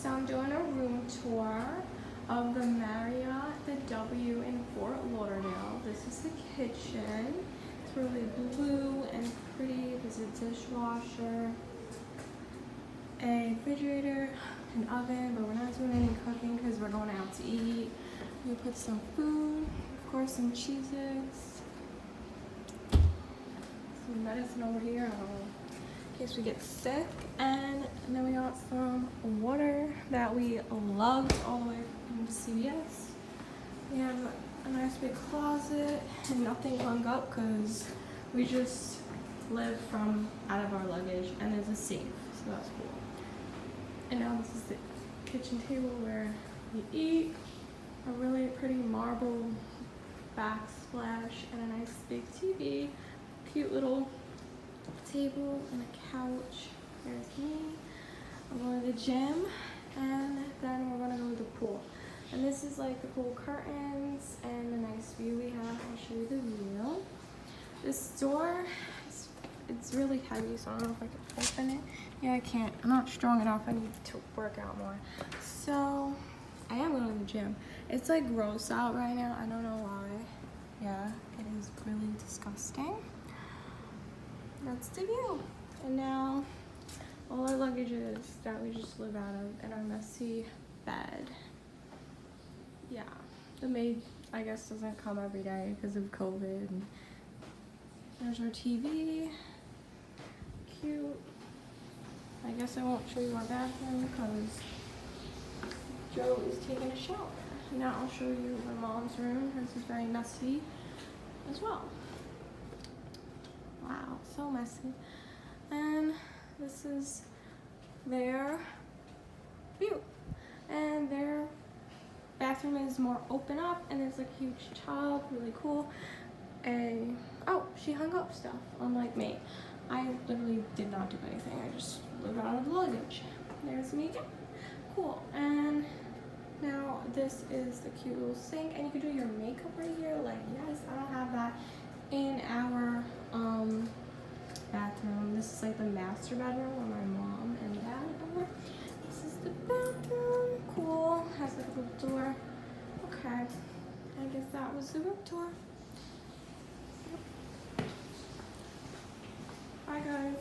So I'm doing a room tour of the Marriott, the W in Fort Lauderdale. This is the kitchen. It's really blue and pretty. There's a dishwasher, a refrigerator, an oven, but we're not doing any cooking because we're going out to eat. We put some food, of course, some Cheez-Its, some medicine over here in case we get sick, and then we got some water that we lugged all the way from CVS. We have a nice big closet and nothing hung up because we just live from out of our luggage, and there's a safe, so that's cool. And now this is the kitchen table where we eat. A really pretty marble backsplash and a nice big TV. Cute little table and a couch. There's me. I'm going to the gym, and then we're gonna go to the pool. And this is like the pool curtains and the nice view we have. I'll show you the view. This door, it's really heavy, so I don't know if I can open it. Yeah, I can't. I'm not strong enough. I need to work out more. So I am going to the gym. It's like gross out right now. I don't know why. Yeah, it is really disgusting. That's the view. And now all our luggages that we just live out of and our messy bed. Yeah, the maid, I guess, doesn't come every day because of COVID. There's our TV. Cute. I guess I won't show you our bathroom because Joe is taking a shower. Now I'll show you my mom's room. Hers is very messy as well. Wow, so messy. And this is their view. And their bathroom is more open up, and there's like a huge tub, really cool. And oh, she hung up stuff, unlike me. I literally did not do anything. I just lived out of the luggage. There's me again. Cool. And now this is the cute little sink, and you can do your makeup right here. Like, yes, I don't have that in our bathroom. This is like the master bedroom where my mom and dad are. This is the bathroom. Cool. Has like a little door. Okay. I guess that was the room tour. Bye guys.